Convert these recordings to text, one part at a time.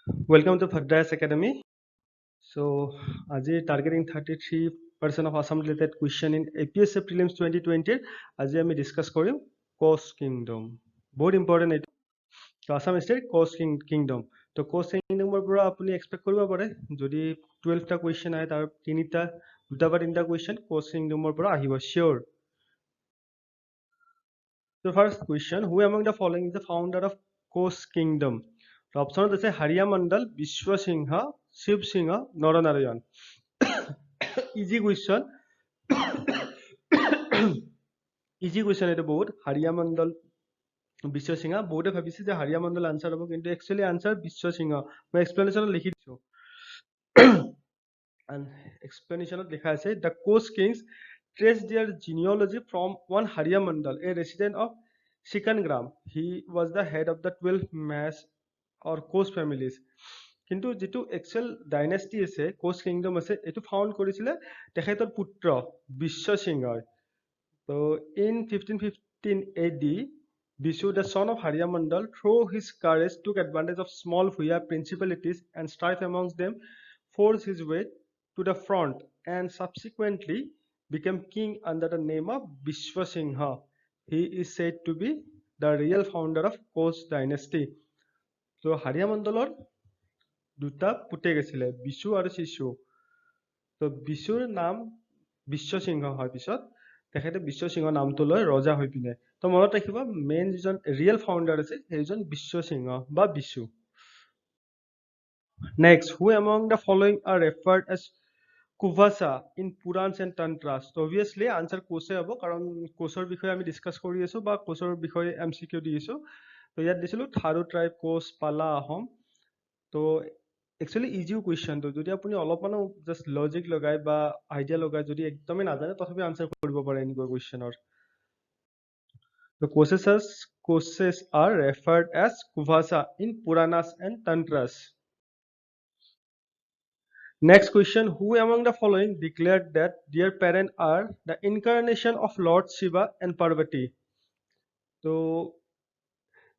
Welcome to Bhadra's Academy. So, Aji targeting 33% of Assam related question in APSC Prelims 2020. Aji আমি discuss কৰিম Coast Kingdom. বহুত important এইটো. তো Assam State Coast Kingdom. তো Coast Kingdomৰ পৰা আপুনি expect কৰিব পাৰে যদি 12টা question আহে তাৰ দুটা বা তিনিটা question Coast Kingdomৰ পৰা আহিব sure. So first question, who among the following is the founder of Coast Kingdom? তো অপশ্যনত আছে Haria Mandal, Biswa Singha, Shiva Singha, Naranarayan. Easy question easy question এইটো বহুত হাৰিয়া মণ্ডল বিশ্ব সিংহ বহুতে ভাবিছে যে হাৰিয়া মণ্ডল আনসাৰ হ'ব কিন্তু একচুৱেলি আনসাৰ বিশ্ব সিংহ মই এক্সপ্লেনেশ্যনত লিখি দিছোঁ এক্সপ্লেনেশ্যনত লিখা আছে the Koch Kings traced their genealogy from one Hariya Mandal, a resident of Sikangram. He was the head of the 12 mass or coast families. কিন্তু যেটো একচুৱেল ডাইনেষ্টি আছে কোচ কিংডম আছে এইটো ফাউণ্ড কৰিছিলে তেখেতৰ পুত্ৰ বিশ্ব সিংহই তো in 1515 AD Bishu, the son of Hariya Mandal, through his courage took advantage of small Bhuya principalities and strife amongst them, forced his way to the front and subsequently became king under the name of Vishwasingha. He is said to be the real founder of Koch dynasty. So Hariya Mandalor দুটা পুতেক আছিলে বিশু আৰু শিশু তো বিশুৰ নাম বিশ্ব সিংহ হয় পিছত তেখেতে বিশ্ব সিংহ নামটো লৈ ৰজা হৈ পিনে তো মনত ৰাখিব মেইন যিজন ৰিয়েল ফাউণ্ডাৰ আছে সেইজন বিশ্ব সিংহ বা Bisu next who among the following are referred as Kuvacha in Puranas and Tantras তো অবভিয়াছলি আনসাৰ কোচে হ'ব কাৰণ কোচৰ বিষয়ে আমি ডিছকাছ কৰি আছো বা কোচৰ বিষয়ে MCQ দি আছো তো ইয়াত দিছিলো থাৰু ট্ৰাইব কোচ পালা আহোম তো একচুৱেলি ইজিও কুৱেশ্যনটো যদি আপুনি অলপমানো জাষ্ট লজিক লগাই বা আইডিয়া লগাই যদি একদমেই নাজানে তথাপি আনসাৰ কৰিব পাৰে এনেকুৱা কুৱেশ্যনৰ The courses are referred as Kuvasa in Puranas and Tantras. Next question, who among the following declared that their parents are the incarnation of Lord Shiva and Parvati? So,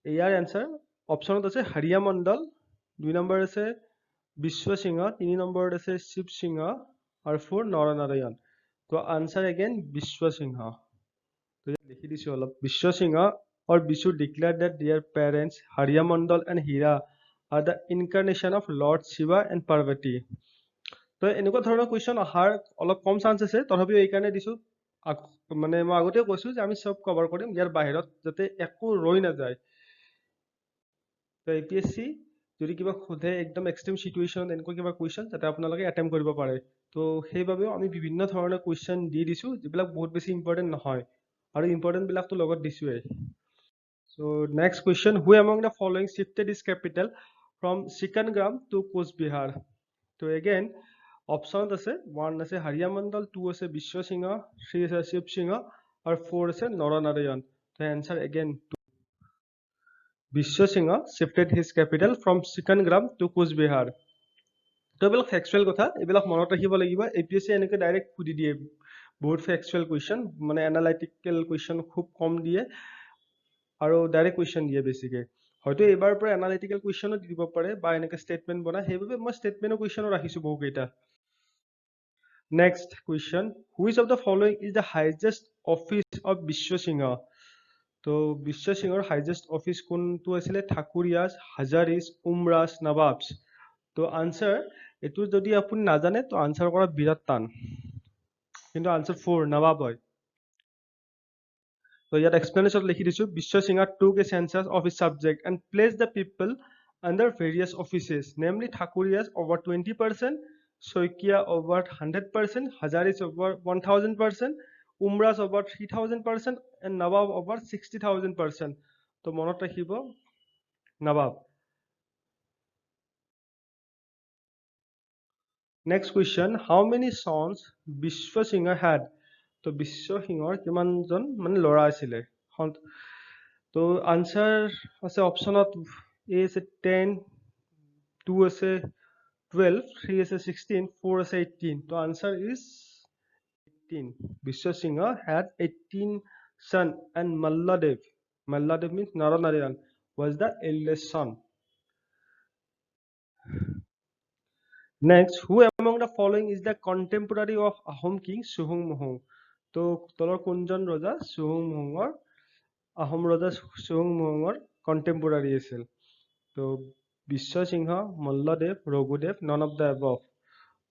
year answer অপশ্যনত আছে হাৰিয়া মণ্ডল 2 number আছে বিশ্ব সিংহ 3 নম্বৰত আছে শিৱ সিংহ আৰু 4 নৰনাৰায়ণ তো answer again বিশ্ব সিংহ তো লিখি দিছো অলপ বিশ্ব সিংহ or Bishu declared that their parents Hariya Mandal and Hira are the incarnation of Lord Shiva and Parvati. তো এনেকুৱা ধৰণৰ কুৱেশ্যন অহাৰ অলপ কম চান্স আছে তথাপিও এইকাৰণে দিছো মানে মই আগতেও কৈছো যে আমি সব কভাৰ কৰিম ইয়াৰ বাহিৰত যাতে একো ৰৈ নাযায় তো APSC যদি কিবা সোধে একদম এক্সট্ৰিম সিচুৱেশ্যন এনেকুৱা কিবা কুৱেশ্যন যাতে আপোনালোকে এটেম্প কৰিব পাৰে তো সেইবাবেও আমি বিভিন্ন ধৰণৰ কুৱেশ্যন দি দিছো যিবিলাক বহুত বেছি ইম্পৰ্টেণ্ট নহয় আৰু ইম্পৰ্টেণ্ট বিলাকতো লগত দিছোৱে So next question, who among the following shifted his capital from Sikangram to Coach Bihar? So again, option আছে 1 আছে Hariya Mandal, 2 আছে Vishwa Singha, 3 আছে Shiv Singha, or 4 আছে Naranarayan. The answer again 2. Vishwa Singha shifted his capital from Sikangram to Coach Bihar. তো এইবিলাক ফেক্সুৱেল কথা এইবিলাক মনত ৰাখিব লাগিব APSC এনেকৈ ডাইৰেক্ট সুধি দিয়ে বহুত ফেক্সুৱেল কুৱেশ্যন মানে এনালাইটিকেল কুৱেশ্যন খুব কম দিয়ে আৰু ডাইৰেক্ট কুৱেশ্যন দিয়ে বেছিকে হয়তো এইবাৰ পৰা এনালিটিকেল কুৱেশ্যনো দিব পাৰে বা এনেকৈ ষ্টেটমেণ্ট বনায় সেইবাবে মই ষ্টেটমেণ্টৰ কুৱেশ্যনো ৰাখিছোঁ বহুকেইটা next question which of the following is the highest office of Biswa Singha তো বিশ্ব সিংহৰ হাইজেষ্ট অফিচ কোনটো আছিলে ঠাকুৰীয়াছ হাজাৰিছ উমৰাছ নবাবছ তো আনসাৰ এইটো যদি আপুনি নাজানে তো আনসাৰ কৰা বিৰাট টান কিন্তু আনসাৰ 4 নবাব হয় So ইয়াত explanation লিখি দিছো Vishwa Singha took a census of his subject and placed the people under various offices, namely Thakuriyas over 20%, Soikia over 100%, Hazaris over 1000%, Umras over 3000%, and Nawab over 60,000%. So মনত ৰাখিব Nawab. Next question, how many sons Vishwa Singha had? তো বিশ্ব সিংহৰ কিমানজন মানে ল'ৰা আছিলে তো answer আছে অপশ্যনত এ আছে 10 2 আছে 12 3 আছে 16 4 আছে 18 তো answer is 18 Vishwa Singha had 18 son and Malladev means Naranarayan was the eldest son Next, who among the following is the contemporary of Ahom king Suhung Mohung? তো তলৰ কোনজন ৰজা সুহুং মোহঙৰ আহোম ৰজা সুহুং মোহঙৰ কণ্টেম্পৰাৰী আছিল? তো বিশ্ব সিংহ, Malladev, Raghudev, none of the above.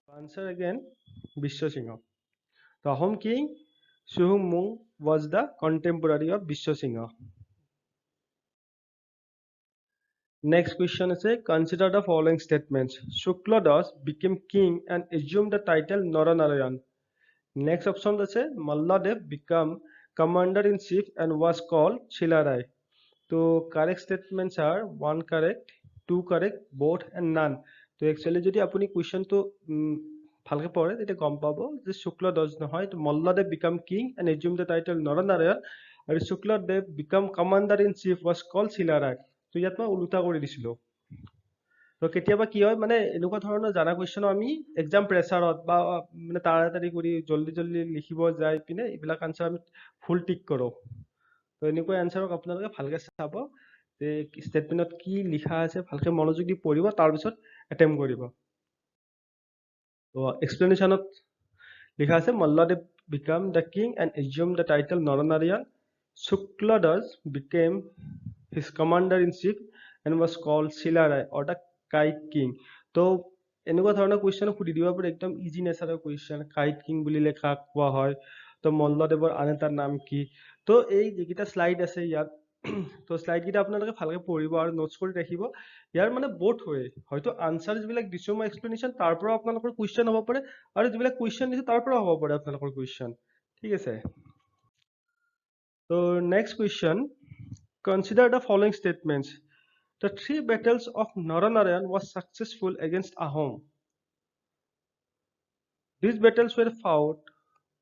Answer again, Vishwa Singha. The Ahom king Suhung Mung was the contemporary of Vishwa Singha. Next question is consider the following statements. Shukla Das became king and assumed the title Naranarayan. Next option is Malladev became commander-in-chief and was called Chilarai. So correct statements are 1 correct, 2 correct, both and none. So actually যদি আপুনি question to ভালকে পঢ়ে তেতিয়া গম পাব যে শুক্লধ্বজ নহয় তো Malladev become king and assumed the title Naranarayan আৰু Shukladev become commander-in-chief was called Chilarai. তো ইয়াত মই উল্টা কৰি দিছিলো। তো কেতিয়াবা কি হয় মানে এনেকুৱা ধৰণৰ জানা কুৱেশ্যন আমি এক্সাম প্ৰেছাৰত বা মানে তাড়াতাড়ি কৰি জলদি জলদি লিখিব যাই পিনে এইবিলাক আনসাৰ আমি ফুল টিক কৰোঁ। তো এনেকুৱা আনসাৰক আপোনালোকে ভালকে চাব যে ষ্টেটমেণ্টত কি লিখা আছে ভালকে মনোযোগ দি পঢ়িব তাৰপিছত এটেম্প কৰিব। তো এক্সপ্লেনেশ্যনত লিখা আছে Malladev became the king and assumed the title Naranarayan. Shukladas became his commander-in-chief and was called Chilarai or the Kite King. তো এনেকুৱা ধৰণৰ কুৱেশ্যন সুধি দিব পাৰে একদম ইজি নেচাৰৰ কুৱেশ্যন কাইট কিং বুলিলে কাক কোৱা হয় তো মল্লদেৱৰ আন এটা নাম কি তো এই যিকেইটা শ্লাইড আছে ইয়াত তো শ্লাইড কেইটা আপোনালোকে ভালকে পঢ়িব আৰু নোটছ কৰি ৰাখিব ইয়াৰ মানে বহুত হয় হয়তো আনসাৰ যিবিলাক দিছো মই এক্সপ্লেনেশ্যন তাৰ পৰা আপোনালোকৰ কুৱেশ্যন হ'ব পাৰে আৰু যিবিলাক কুৱেশ্যন দিছো তাৰ পৰা হ'ব পাৰে আপোনালোকৰ কুৱেশ্যন ঠিক আছে তো next question consider the following statements. The 3 battles of Naranarayan was successful against Ahom. These battles were fought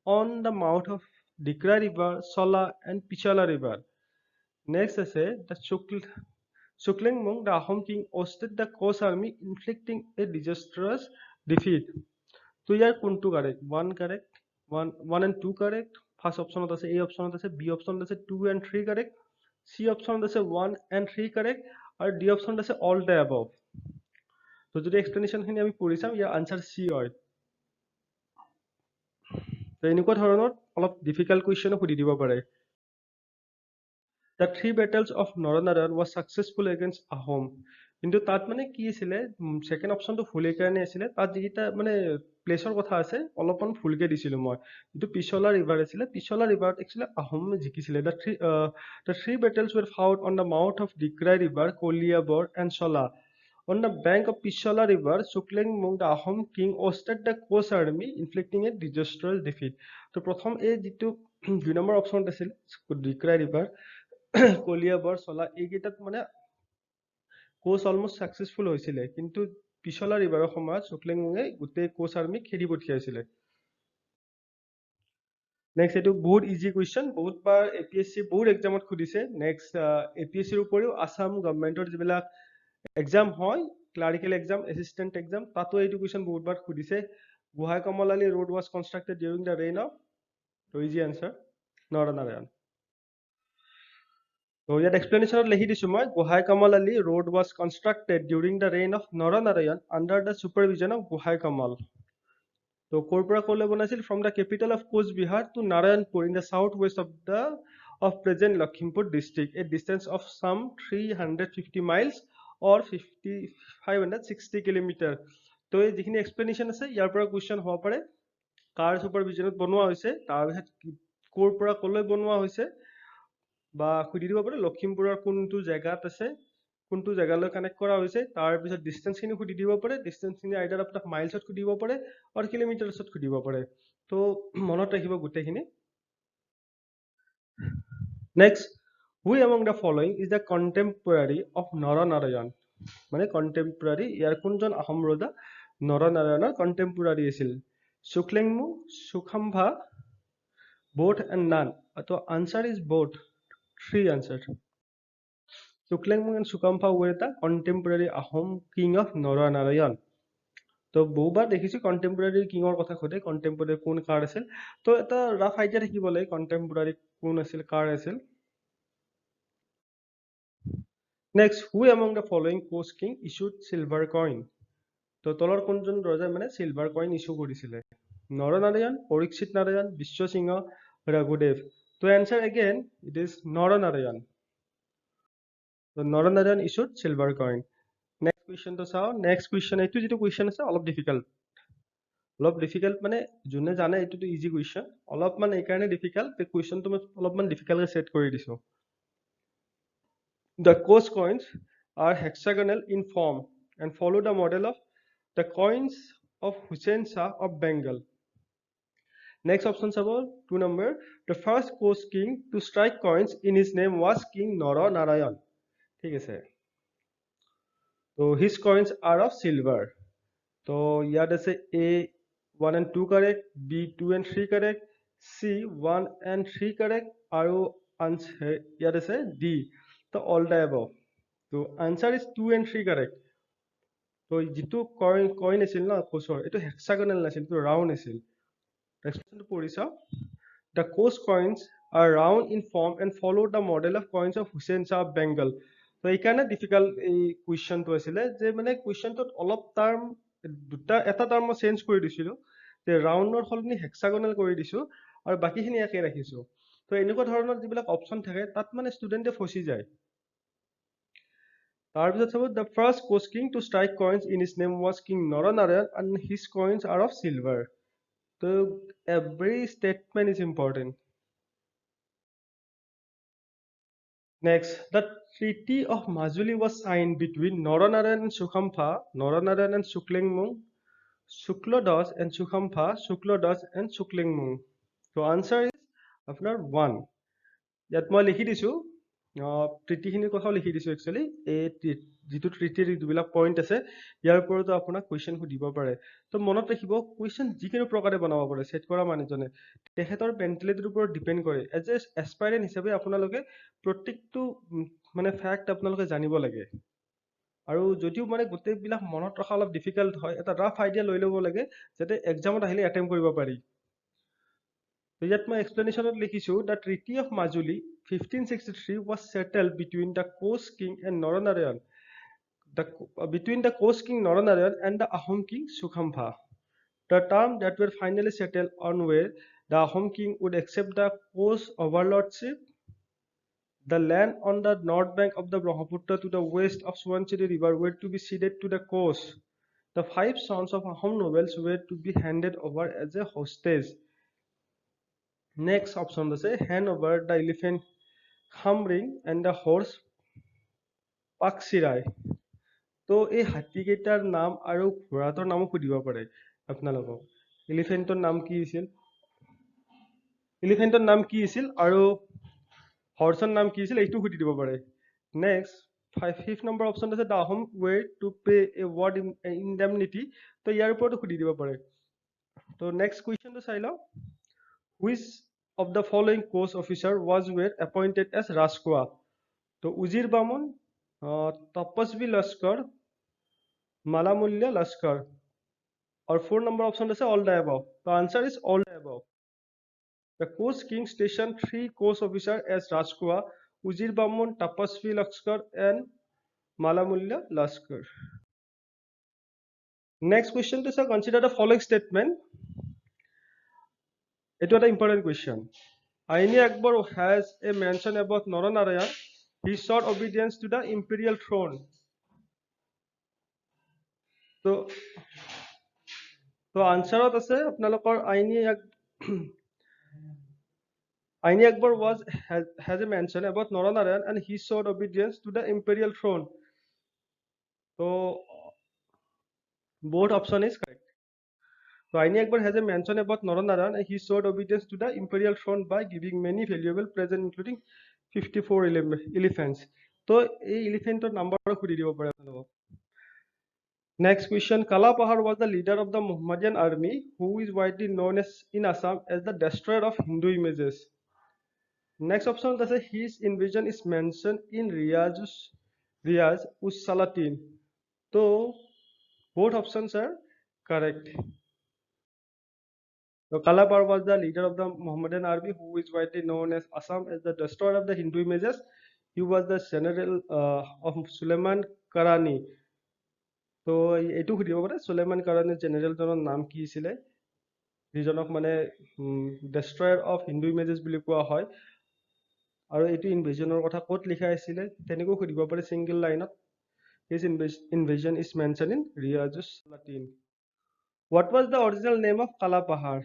on the mouth of Dikra River, Sola and Pichala River. Next is the Shuklenmung, the Ahom king, ousted the Kos army, inflicting a disastrous defeat. So here kuntu correct, 1 correct, 1 and 2 correct. First option is A option is B option is 2 and 3 correct. C option is 1 and 3 correct or D option is all the above. So যদি explanation খিনি আমি পঢ়ি চাম ইয়াৰ answer C হয় তো এনেকুৱা ধৰণৰ অলপ ডিফিকাল্ট কুৱেশ্যন সুধি দিব পাৰে The 3 battles of Naranarayan was successful against Ahom. কিন্তু তাত মানে কি আছিলে সেকেন্ড অপশনটো ভুলেই কাৰণে আছিলে তাত যিটা মানে প্লেসৰ কথা আছে অলপমান ভুলকে দিছিলো মই কিন্তু পিছলা ৰিভাৰ আছিলে পিছলা ৰিভাৰত একচুয়ালি আহোম জিকিছিলে the three battles were fought on the mouth of Dikrai river Koliabor and Sola on the bank of Pishola river Shuklengmung the Ahom king ousted the Kos army inflicting a disastrous defeat তো প্ৰথম এই যেটো 2 number option আছিল Dikrai river Koliabor Sola এইকেইটাত মানে Koch almost successful হৈছিলে কিন্তু পিছলা ৰিভাৰৰ সময়ত শুক্লেংমুঙে গোটেই কোচ আৰ্মি খেদি পঠিয়াইছিলে নেক্সট এটো বহুত ইজি কুৱেশ্যন বহুত বাৰ এপিএসসি বহুত এক্সামত খুদিছে নেক্সট এপিএসসিৰ উপৰিও আসাম গভৰ্ণমেণ্টৰ যিবিলাক এক্সাম হয় ক্লাৰিকেল এক্সাম এসিস্টেন্ট এক্সাম তাতো এইটো কুৱেশ্যন বহুত বাৰ খুদিছে Gohai Kamalali road was constructed during the reign of easy answer Naranarayan So yet explanation lehi disu moi Gohai Kamal Ali road was constructed during the reign of Naranarayan under the supervision of Gohai Kamal. So Korpora Kole banasil from the capital of Coach Bihar to Narayanpur in the southwest of present Lakhimpur district, a distance of some 350 miles or 560 kilometer. তো এই যিখিনি explanation আছে ইয়াৰ পৰা question হ'ব পাৰে কাৰ সুপাৰভিজনত বনোৱা হৈছে তাৰপিছত ক'ৰ পৰা ক'লৈ বনোৱা হৈছে বা খুদি দিব পাৰে লখিমপুৰৰ কোনটো জায়গাত আছে কোনটো জায়গালৈ কানেক্ট কৰা হৈছে তাৰ পিছত ডিসটেন্স খিনি খুদি দিব পাৰে ডিসটেন্স খিনি আইদাৰ আপোনাক মাইলছত খুদিব পাৰে আৰু কিলোমিটাৰছত খুদিব পাৰে তো মনত ৰাখিব গুটেখিনি next who among the following is the contemporary of Naranarayan মানে contemporary ইয়াৰ কোনজন আহোম ৰজা নৰনাৰায়ণৰ contemporary আছিল শুক্লেংমু সুখাম্ভা both and none তো answer is both 3 answers. Suklengmung and Sukampa were the contemporary Ahom king of Naranarayan. তো বহুবাৰ দেখিছো কন্টেম্পৰাৰী কিঙৰ কথা সোধে কন্টেম্পৰাৰী কোন কাৰ আছিল তো এটা ৰাফ আইডিয়া থাকিব লাগে কন্টেম্পৰাৰী কোন আছিল কাৰ আছিল next who among the following Coast king issued silver coin তো তলৰ কোনজন ৰজাই মানে চিলভাৰ কইন ইছ্যু কৰিছিলে? নৰনাৰায়ণ, পৰীক্ষিত নাৰায়ণ, বিশ্বসিংহ, ৰঘুদেৱ। তো answer again it is Naranarayan. তো Naranarayan issued silver coin. Next কুৱেশ্যনটো চাওঁ। নেক্সট কুৱেশ্যন, এইটো যিটো কুৱেশ্যন আছে অলপ ডিফিকাল্ট মানে যোনে জানে এইটোতো ইজি কুৱেশ্যন, অলপমান এইকাৰণে ডিফিকাল্ট যে কুৱেশ্যনটো মই অলপমান ডিফিকাল্টকৈ ছেট কৰি দিছোঁ। The coast coins are hexagonal in form and follow the model of the coins of Hussain Shah of Bengal. Next option sabo 2 number. The first coast king to strike coins in his name was King Naranarayan. ठीक है sir. So his coins are of silver. तो याद से A 1 and 2 correct, B 2 and 3 correct, C 1 and 3 correct, আৰু answer याद से D। तो all the above. तो answer is 2 and 3 correct. তো যিটো কইন আছিল না কোচৰ, এইটো হেক্সাগনেল নাছিল, এইটো ৰাউণ্ড আছিল। এক্সপ্লেনেশ্যনটো পঢ়ি চাওঁ। The coast coins are round in form and follow the model of coins of Hussain Shah of Bengal. তো এইকাৰণে ডিফিকাল্ট এই কুৱেশ্যনটো আছিলে যে মানে কুৱেশ্যনটোত অলপ টাৰ্ম এটা টাৰ্ম মই চেঞ্জ কৰি দিছিলোঁ, যে ৰাউণ্ডৰ সলনি হেক্সাগনেল কৰি দিছোঁ আৰু বাকীখিনি একে ৰাখিছোঁ। তো এনেকুৱা ধৰণৰ যিবিলাক অপশ্যন থাকে তাত মানে ষ্টুডেণ্টে ফচি যায়। তাৰপিছত চাব, the first coast king to strike coins in his name was King Naranarayan and his coins are of silver. So every statement is important. Next, the Treaty of Majuli was signed between Naranarayan and Sukhampa, Naranarayan and Suklingmung, Shukladas and Sukhampa, Shukladas and Suklingmung. So answer is আপোনাৰ 1. ইয়াত মই লিখি দিছোঁ, ট্ৰিটিখিনিৰ কথাও লিখি দিছোঁ actually. এই যিটো ট্ৰিটিৰ যিবিলাক পইণ্ট আছে ইয়াৰ ওপৰতো আপোনাক কুৱেশ্যন সুধিব পাৰে। তো মনত ৰাখিব, কুৱেশ্যন যিকোনো প্ৰকাৰে বনাব পাৰে ছেট কৰা মানুহজনে, তেখেতৰ মেণ্টেলিটিৰ ওপৰত ডিপেণ্ড কৰে। এজ এ এছপাইৰেণ্ট হিচাপে আপোনালোকে প্ৰত্যেকটো মানে ফেক্ট আপোনালোকে জানিব লাগে। আৰু যদিও মানে গোটেইবিলাক মনত ৰখা অলপ ডিফিকাল্ট হয়, এটা ৰাফ আইডিয়া লৈ ল'ব লাগে যাতে এক্সামত আহিলে এটেম্প কৰিব পাৰি। তো ইয়াত মই এক্সপ্লেনেশ্যনত লিখিছোঁ, the Treaty of Majuli 1563 was settled between the coast king and Naranarayan, between the coast king Naranarayan and the Ahom king Sukhampa. The term that were finally settled on where the Ahom king would accept the coast overlordship, the land on the north bank of the Brahmaputra to the west of Suwanchiri river were to be ceded to the coast. The 5 sons of Ahom nobles were to be handed over as a hostage. Next option is hand over the elephant Khamring and the horse Paksirai. তো এই হাতীকেইটাৰ নাম আৰু ঘোঁৰাটোৰ নামো সুধিব পাৰে আপোনালোকক। এলিফেণ্টৰ নাম কি আছিল আৰু হৰ্চৰ নাম কি আছিল এইটো সুধি দিব পাৰে। নেক্সট 5th নম্বৰ অপশ্যন আছে, the Ahom were to pay a ward indemnity। তো ইয়াৰ ওপৰতো সুধি দিব পাৰে। তো নেক্সট কুৱেশ্যনটো চাই লওঁ। Which of the following coast officer was were appointed as Rajkua? तो Uzir Bamun, Tapasvi Laskar, Malamulya Laskar, और 4 number option is all the above. The answer is all the above. The coast king stationed 3 coast officers as Rajkua, Uzir Bamun, Tapasvi Laskar, and Malamulya Laskar. Next question is consider the following statement. It was an important question. Aini Akbar has a mention about Naranarayan. He sought obedience to the imperial throne. So answer is apnalokor Aini Akbar has a mention about Naranarayan and he sought obedience to the imperial throne. So both option is correct. So Aini Akbar has a mention about Naranarayan and he sought obedience to the imperial throne by giving many valuable presents including 54 elephants. So এই elephant number খুদি দিব পাৰে আপোনালোকক। Next question, Kala Pahar was the leader of the Muhammadan army who is widely known as in Assam as the destroyer of Hindu images. Next option is his invasion is mentioned in Riyaz us Salatin. So both options are correct. So Kala Pahar was the leader of the Muhammadan army who is widely known as Assam as the destroyer of the Hindu images. He was the general of Suleiman Karani. So তো এইটো সুধিব পাৰে সুলেমান কাৰানিৰ জেনেৰেলজনৰ নাম কি আছিলে, যিজনক মানে destroyer of Hindu images বুলি কোৱা হয়, আৰু এইটো ইনভেজনৰ কথা ক'ত লিখা আছিলে তেনেকৈ সুধিব পাৰে ছিংগল লাইনত। His invasion is mentioned in Riyadus Latin. What was the original name of Kala Pahar?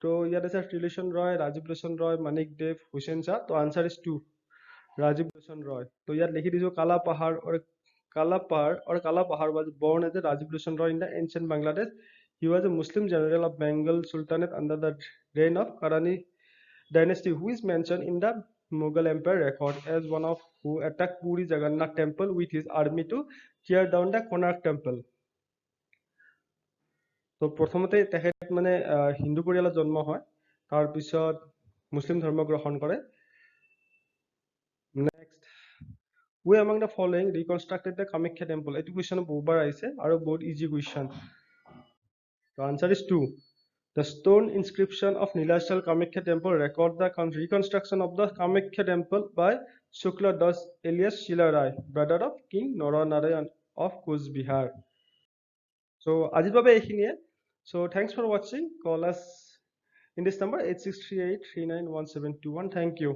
तो याद है त्रिलोचन रॉय, राजीव लोचन रॉय, मानिक देव, हुसैन शाह। तो आंसर इज 2, राजीव लोचन रॉय। तो याद लिखी दीजिए काला पहाड़ और काला पहाड़ was born as a Rajiv Loshan Roy in the ancient Bangladesh. He was a Muslim general of Bengal Sultanate under the reign of Karani dynasty, who is mentioned in the Mughal Empire record as one of who attacked Puri Jagannath temple with his army to tear down the Konark temple. তো প্ৰথমতে তেখেত মানে হিন্দু পৰিয়ালত জন্ম হয়, তাৰপিছত মুছলিম ধৰ্ম গ্ৰহণ কৰে। Next, who among the following reconstructed the Kamakhya temple? এইটো কুৱেশ্যন বহুবাৰ আহিছে আৰু বহুত easy question. The answer is 2. The stone inscription of Nilachal Kamakhya temple record the reconstruction of the Kamakhya temple by Shukla Das alias Shila Rai, brother of King Naranarayan of Coach Bihar. So আজিৰ বাবে এইখিনিয়ে। So thanks for watching. Call us in this number 8638391721. Thank you.